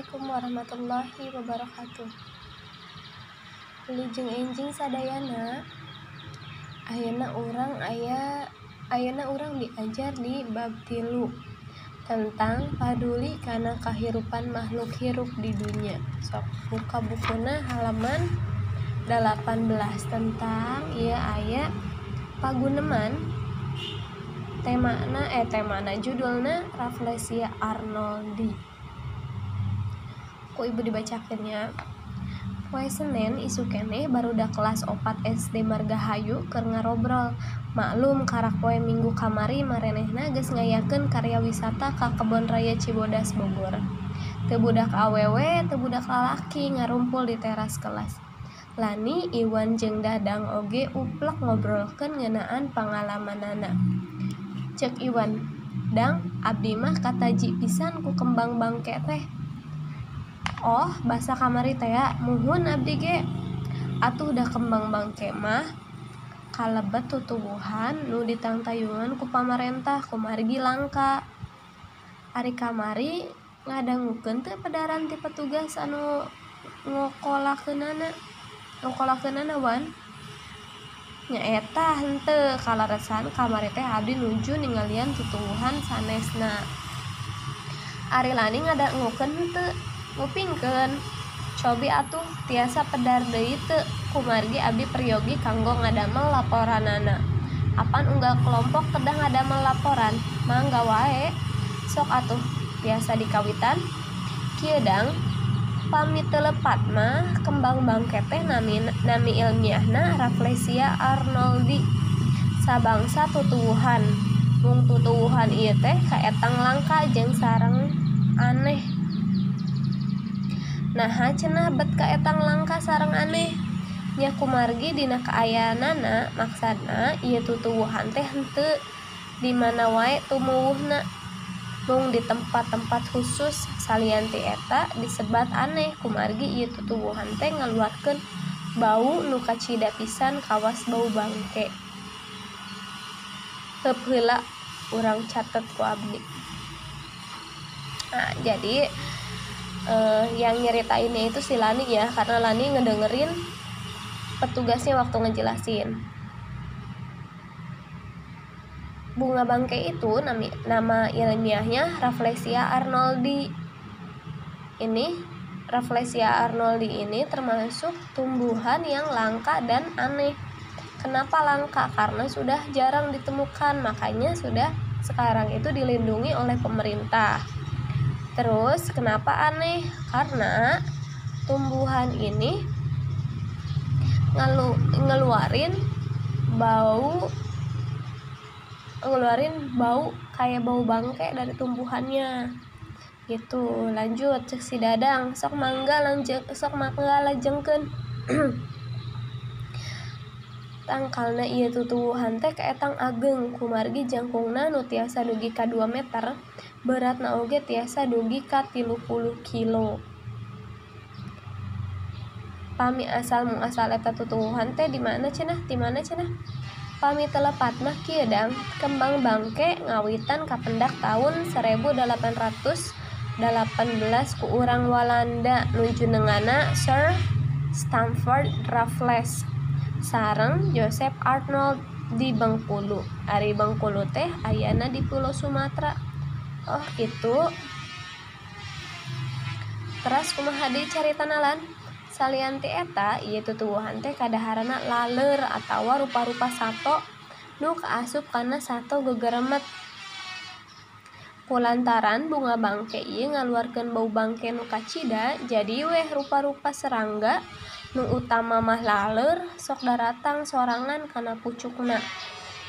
Assalamualaikum warahmatullahi wabarakatuh. Wilujeng enjing sadayana, ayeuna urang diajar di bab 3 tentang paduli kana kahirupan makhluk hirup di dunia. Sok buka bukuna halaman 18 tentang aya paguneman temana judulna Rafflesia arnoldii. Ku ibu dibacakeunnya. Poe Senen isu keneh barudak kelas 4 SD Margahayu keur ngarobrol. Maklum karak poe Minggu kamari marenehna geus ngayakeun karya wisata ka Kebon Raya Cibodas Bogor. Teu budak awewe, teu budak lalaki ngarumpul di teras kelas. Lani, Iwan jeung Dadang oge uplek ngobrolkeun ngeunaan pangalamanana. Ceuk Iwan, "Dang, abdi mah kataji pisan ku kembang bangke teh." "Oh, basa kamari teh, muhun abdi ge." "Atuh da kembang bangke mah kalebet tutuwuhan nu ditangtayungan ku pamarentah kumargi langka. Ari kamari ngadangukeun teu pedaran ti petugas anu ngokolakeunana Wan?" "Nyaeta henteu, kaleresan kamari teh abdi nuju ningalian tutuwuhan sanesna." "Ari Lani ngadangukeun henteu, ngupingkeun." "Cobi atuh tiasa pedar deui teu, kumargi abdi peryogi kanggo ngadamel laporanana." "Apan unggal kelompok kedah ngadamel laporan?" "Mangga wae." "Sok atuh tiasa dikawitan." "Kieu Dang, pami teu lepat mah kembang bangke teh nami ilmiahna Rafflesia arnoldii, sabangsa tutuwuhan. Mung tutuwuhan ieu teh kaetang langka jeung sareng aneh." "Naha cenah bet kaetang langka sareng aneh?" "Nya kumargi dina kaayanana maksana ieu tutuwuhan teh henteu di mana wae tumuwuhna. Mung di tempat-tempat khusus salianti eta disebat aneh kumargi ieu tutuwuhan teh ngaluarkeun bau nu kacida pisan kawas bau bangke." "Heup heula urang catet ku abdi." Nah, jadi yang nyeritainnya itu si Lani ya, karena Lani ngedengerin petugasnya waktu ngejelasin. Bunga bangke itu nama ilmiahnya Rafflesia arnoldii. Rafflesia arnoldii ini termasuk tumbuhan yang langka dan aneh. Kenapa langka? Karena sudah jarang ditemukan, makanya sudah sekarang itu dilindungi oleh pemerintah. Terus kenapa aneh? Karena tumbuhan ini ngeluarin bau kayak bau bangke dari tumbuhannya. Gitu. Lanjut cek si Dadang, sok mangga lajengkeun. "Tangkalna ieu tutuwuhan teh kaetang ageng, kumargi jangkungna nu tiasa dugi ka 2 meter, beratna oge tiasa dugi ka 30 kilo. Pami asal muasal eta tutuwuhan teh di mana cenah? "Pami teu lepat mah kieu Dang, kembang bangke ngawitan kapendak taun 1818 ku urang Walanda nu jenengana Sir Stamford Raffles sareng Joseph Arnold di Bengkulu. Ari Bengkulu teh ayana di Pulo Sumatera." "Oh gitu. Teras kumaha deui caritana Lan?" "Salianti eta ieu tutuwuhan teh kadaharana laler atawa rupa-rupa sato nu kaasup kana sato gegeremet. Kulantaran bunga bangke ieu ngaluarkeun bau bangke nu kacida, jadi weh rupa-rupa serangga nu utama mah laler sok daratang sorangan kana pucukna.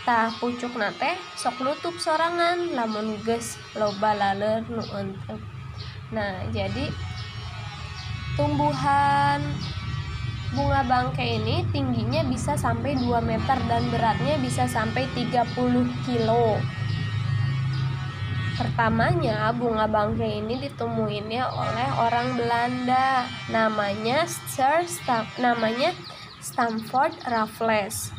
Tah pucukna teh sok nutup sorangan lamun geus loba laler nu eunteu." Nah, jadi tumbuhan bunga bangke ini tingginya bisa sampai 2 meter dan beratnya bisa sampai 30 kilo. Pertamanya bunga bangke ini ditemuinnya oleh orang Belanda, namanya Stamford Raffles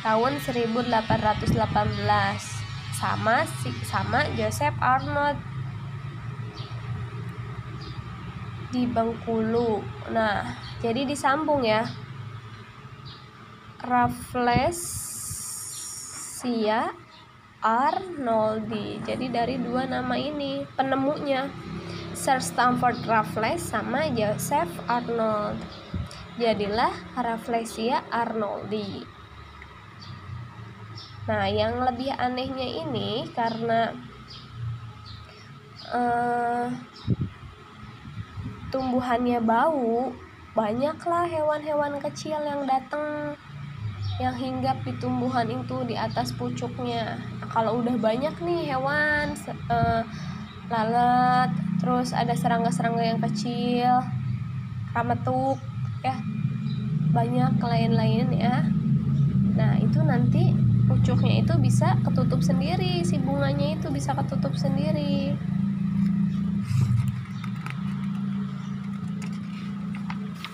tahun 1818 sama Joseph Arnold. di Bengkulu. Nah, jadi disambung ya. Rafflesia Arnoldi. Jadi dari dua nama ini penemunya, Sir Stamford Raffles sama Joseph Arnold. Jadilah Rafflesia Arnoldi. Nah, yang lebih anehnya ini karena tumbuhannya bau, banyaklah hewan-hewan kecil yang datang, yang hinggap di tumbuhan itu di atas pucuknya. Nah, kalau udah banyak nih hewan, lalat, terus ada serangga-serangga yang kecil, rametuk, ya banyak lain-lain ya. Nah, itu nanti pucuknya itu bisa ketutup sendiri, si bunganya itu bisa ketutup sendiri.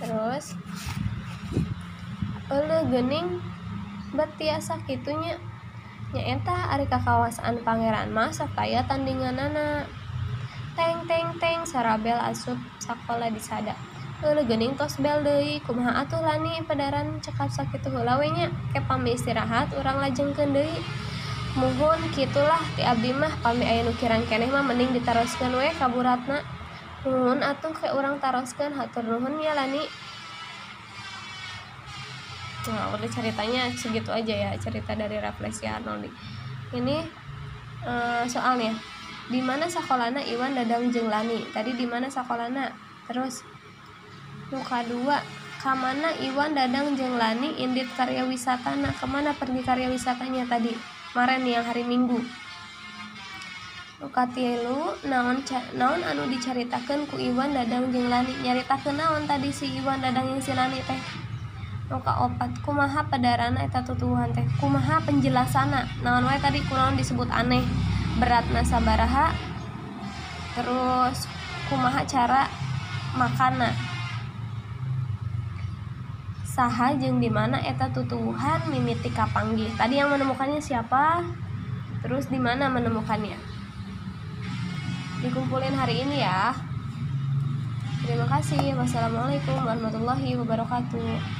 Terus gening betiasa kitunya nyaeta ari kakawasaan pangeran mah sakaya tandinganana. Teng sarabel asup sakola disada. Gening tos bel deui, kumaha atuh lani padaran cekap sakitu heula we nya, ke pami istirahat urang lajengkeun deui. Muhun kitulah ti abdi mah pami aya nu kirang keneh mah mending ditaroskeun we ka buratna. Nuhun atuh ke urang taroskeun, hatur nuhun ya lani. Nah, udah ceritanya segitu aja ya, cerita dari Rafflesia Arnoldi. Ini soalnya di mana sakolana Iwan Dadang jeung Lani. Tadi di mana sakolana? Terus muka 2, kamana Iwan Dadang jeung Lani indit karya wisatana, kemana pergi karya wisatanya tadi kemarin yang hari Minggu. Muka 3, naon anu dicaritakeun ku Iwan Dadang jeung Lani. Nyaritakeun naon tadi si Iwan Dadang jeung si Lani teh? Muka 4, kumaha padarana eta tutuwuhan teh? Kumaha penjelasana? Naon wae tadi kunaon disebut aneh? Beratna sabaraha? Terus kumaha cara makanna? Saha jeung di mana eta tutuwuhan mimiti kapanggih? Tadi yang menemukannya siapa? Terus di mana menemukannya? Dikumpulin hari ini ya. Terima kasih. Wassalamualaikum warahmatullahi wabarakatuh.